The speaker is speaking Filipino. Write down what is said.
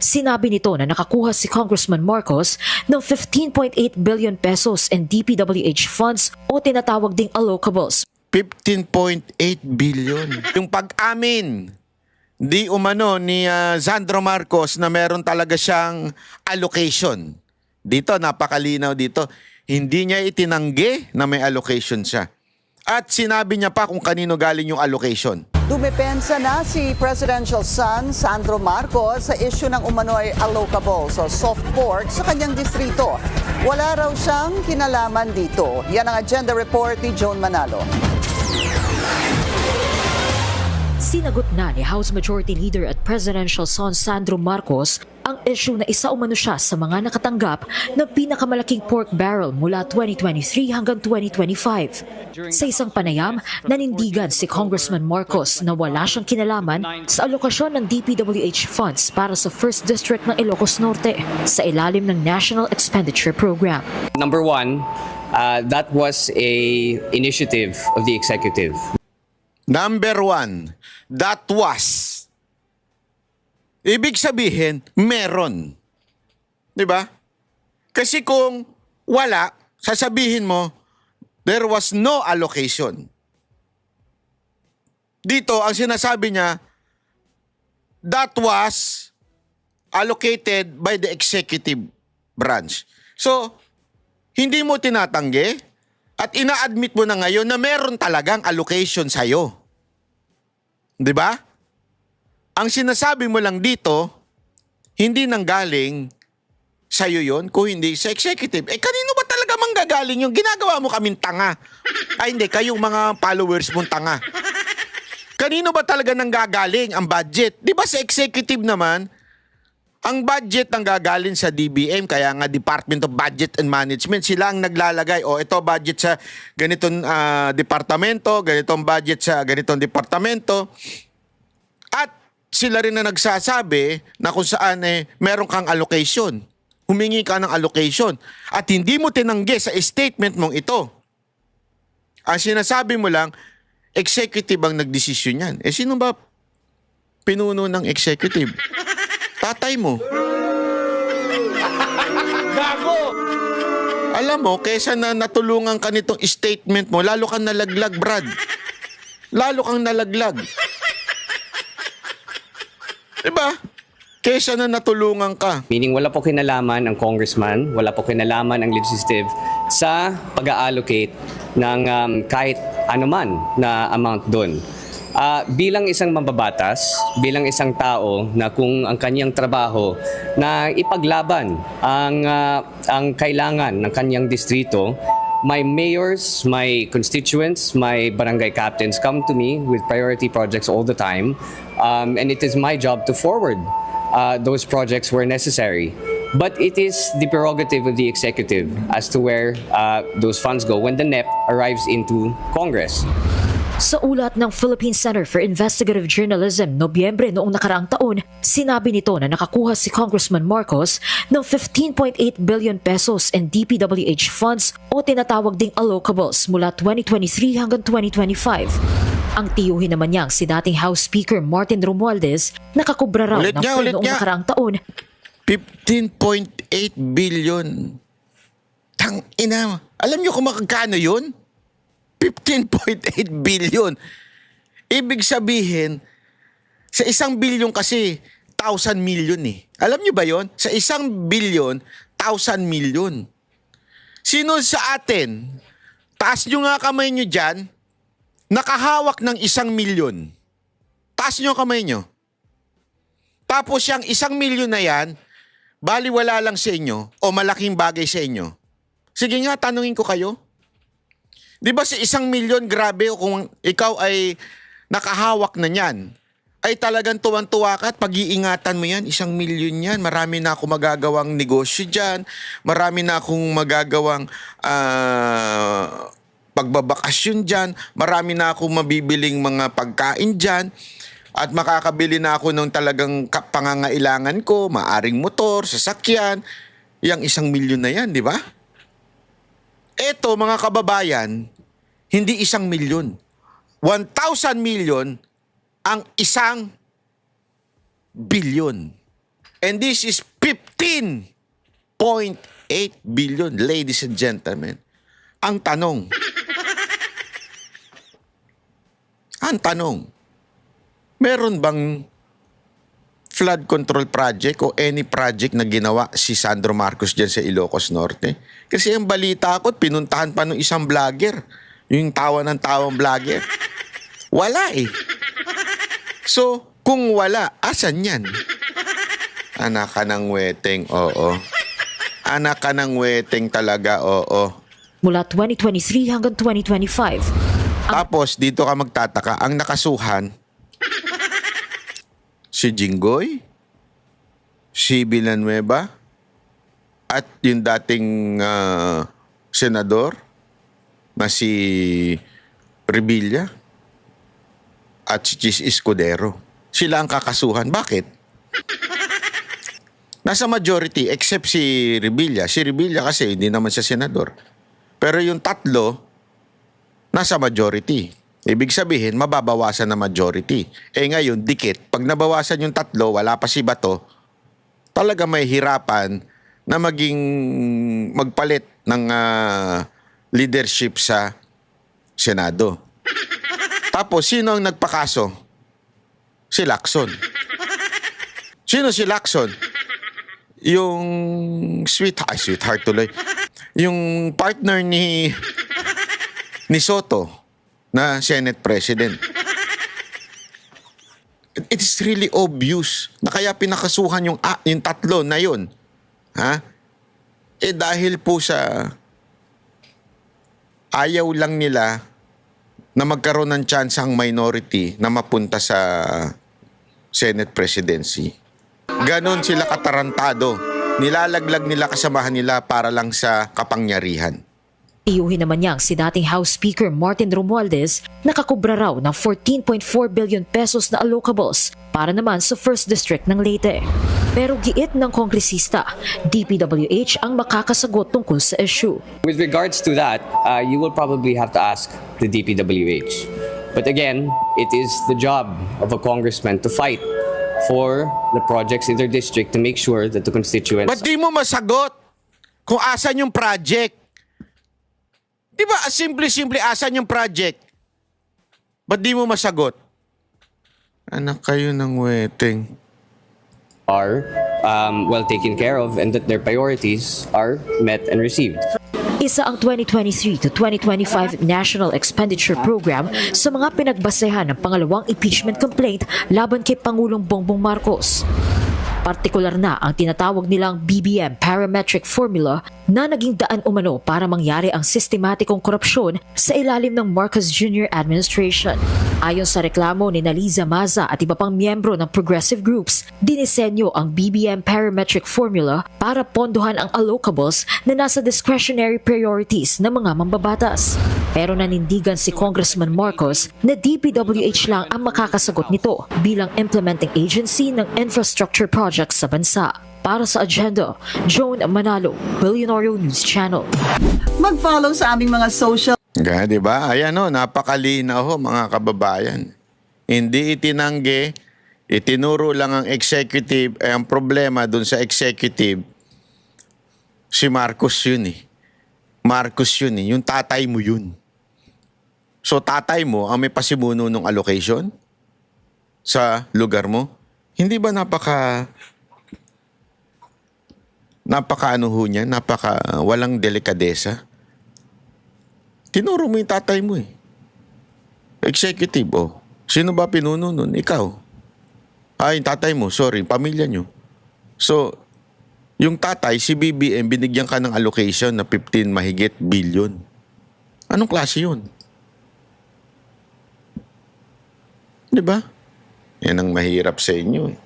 Sinabi nito na nakakuha si Congressman Marcos ng 15.8 billion pesos in DPWH funds o tinatawag ding allocables. 15.8 billion. Yung pag-amin di umano ni Sandro Marcos na meron talaga siyang allocation. Dito, napakalinaw dito. Hindi niya itinanggi na may allocation siya. At sinabi niya pa kung kanino galing yung allocation. Dumepensa na si presidential son Sandro Marcos sa issue ng umano'y allocables o soft pork sa kanyang distrito. Wala raw siyang kinalaman dito. Yan ang agenda report ni Joan Manalo. Sinagot na ni House Majority Leader at Presidential son Sandro Marcos ang issue na isa umano siya sa mga nakatanggap ng pinakamalaking pork barrel mula 2023 hanggang 2025. Sa isang panayam, nanindigan si Congressman Marcos na wala siyang kinalaman sa alokasyon ng DPWH funds para sa 1st District ng Ilocos Norte sa ilalim ng National Expenditure Program. Number one, that was a initiative of the executive. Number one, that was. Ibig sabihin, meron. Diba? Kasi kung wala, sasabihin mo, there was no allocation. Dito, ang sinasabi niya, that was allocated by the executive branch. So, hindi mo tinatanggi at ina-admit mo na ngayon na meron talagang allocation sa'yo. Di ba? Ang sinasabi mo lang dito, hindi nanggaling sa'yo yun, kung hindi sa executive. Kanino ba talaga manggagaling yung ginagawa mo kaming tanga? Ay hindi, kayong mga followers mong tanga. Kanino ba talaga nanggagaling ang budget? Di ba sa executive naman, ang budget ang gagaling sa DBM, kaya nga Department of Budget and Management, sila ang naglalagay, ito budget sa ganitong departamento, ganitong budget sa ganitong departamento. At sila rin na nagsasabi na kung saan meron kang allocation. Humingi ka ng allocation. At hindi mo tinanggi sa statement mong ito. Ang sinasabi mo lang, executive ang nagdesisyon yan. Sino ba pinuno ng executive? Tatay mo. Gago! Alam mo, kesa na natulungan ka nitong statement mo, lalo kang nalaglag, Brad. Lalo kang nalaglag. Diba? Kesa na natulungan ka. Meaning wala po kinalaman ang congressman, wala po kinalaman ang legislative sa pag-allocate ng kahit anuman na amount doon. Bilang isang mambabatas, bilang isang tao na kung ang kanyang trabaho na ipaglaban ang kailangan ng kanyang distrito, my mayors, my constituents, my barangay captains come to me with priority projects all the time, and it is my job to forward those projects where necessary. But it is the prerogative of the executive as to where those funds go when the NEP arrives into Congress. Sa ulat ng Philippine Center for Investigative Journalism, Nobyembre noong nakaraang taon, sinabi nito na nakakuha si Congressman Marcos ng 15.8 billion pesos in DPWH funds o tinatawag ding allocables mula 2023 hanggang 2025. Ang tiyuhin naman niyang si dating House Speaker Martin Romualdez nakakubra raw ng noong nakaraang taon. 15.8 billion. Tangina. Alam niyo kung magkano yun? 15.8 billion. Ibig sabihin, sa 1 billion kasi, 1,000 million eh. Alam niyo ba yon? Sa 1 billion, 1,000 million. Sino sa atin, taas niyo nga kamay niyo dyan, nakahawak ng 1 million. Taas niyo kamay niyo. Tapos yung 1 million na yan, baliwala lang sa inyo o malaking bagay sa inyo. Sige nga, tanungin ko kayo. Di ba sa 1 million, grabe, kung ikaw ay nakahawak na niyan, ay talagang tuwang-tuwa ka at pag-iingatan mo yan, 1 million yan, marami na akong magagawang negosyo dyan, marami na akong magagawang pagbabakasyon dyan, marami na akong mabibiling mga pagkain dyan, at makakabili na ako ng talagang pangangailangan ko, maaring motor, sasakyan, yung 1 million na yan, di ba? Eto, mga kababayan, hindi 1 million. 1,000 million ang 1 billion. And this is 15.8 billion, ladies and gentlemen. Ang tanong, meron bang flood control project o any project na ginawa si Sandro Marcos dyan sa Ilocos Norte? Kasi ang balita ko, pinuntahan pa ng isang vlogger, yung tawa ng tawang vlogger. Wala eh. So, kung wala, asan yan? Anak ka ng weteng, oo. Anak ka ng weteng talaga, oo. Mula 2023 hanggang 2025, Tapos, dito ka magtataka, ang nakasuhan, si Jinggoy, si Villanueva, at yung dating senador na si Revilla, at si Chis Escudero. Sila ang kakasuhan. Bakit? Nasa majority, except si Revilla. Si Revilla kasi hindi naman siya senador. Pero yung tatlo, nasa majority. Ibig sabihin, mababawasan na majority. Ngayon, dikit. Pag nabawasan yung tatlo, wala pa si Bato, talaga may hirapan na magpalit ng leadership sa Senado. Tapos, sino ang nagpakaso? Si Lacson. Sino si Lacson? Yung sweetheart tuloy. Yung partner ni Soto na Senate President. It is really obvious na kaya pinakasuhan yung tatlo na yun. Ha? Dahil po sa ayaw lang nila na magkaroon ng chance ang minority na mapunta sa Senate presidency. Ganon sila katarantado. Nilalaglag nila kasamahan nila para lang sa kapangyarihan. tiyuhin naman niyang si dating House Speaker Martin Romualdez nakakubra raw ng 14.4 billion pesos na allocables para naman sa 1st District ng Leyte. Pero giit ng kongresista, DPWH ang makakasagot tungkol sa issue. With regards to that, you will probably have to ask the DPWH. But again, it is the job of a congressman to fight for the projects in their district to make sure that the constituents... Ba't di mo masagot kung asan yung project? Di ba, simple-simple, asan yung project? Ba't di mo masagot? Anak kayo ng weteng. are well taken care of and that their priorities are met and received. Isa ang 2023 to 2025 National Expenditure Program sa mga pinagbasehan ng pangalawang impeachment complaint laban kay Pangulong Bongbong Marcos. Partikular na ang tinatawag nilang BBM parametric formula na naging daan umano para mangyari ang sistematikong korupsyon sa ilalim ng Marcos Jr. administration. Ayon sa reklamo ni Liza Maza at iba pang miyembro ng progressive groups, dinisenyo ang BBM parametric formula para pondohan ang allocables na nasa discretionary priorities ng mga mambabatas. Pero nanindigan si Congressman Marcos na DPWH lang ang makakasagot nito bilang implementing agency ng infrastructure projects sa bansa. Para sa Agenda, Joan Manalo, Billionario News Channel. Mag-follow sa aming mga social Di ba? Ayan o, napakalinaw ho mga kababayan. Hindi itinanggi, itinuro lang ang executive. Ang problema dun sa executive, si Marcos yun eh. Marcos yun eh. Yung tatay mo yun. So tatay mo ang may pasimuno ng allocation sa lugar mo. Hindi ba napaka ano ho niya, napaka walang delikadesa? Tinuro mo yung tatay mo eh. Executive, oh. Sino ba pinuno nun? Ikaw. Yung tatay mo, sorry, pamilya nyo. So, yung tatay, si BBM, binigyan ka ng allocation na 15 mahigit billion. Anong klase yun? Di ba? Yan ang mahirap sa inyo eh.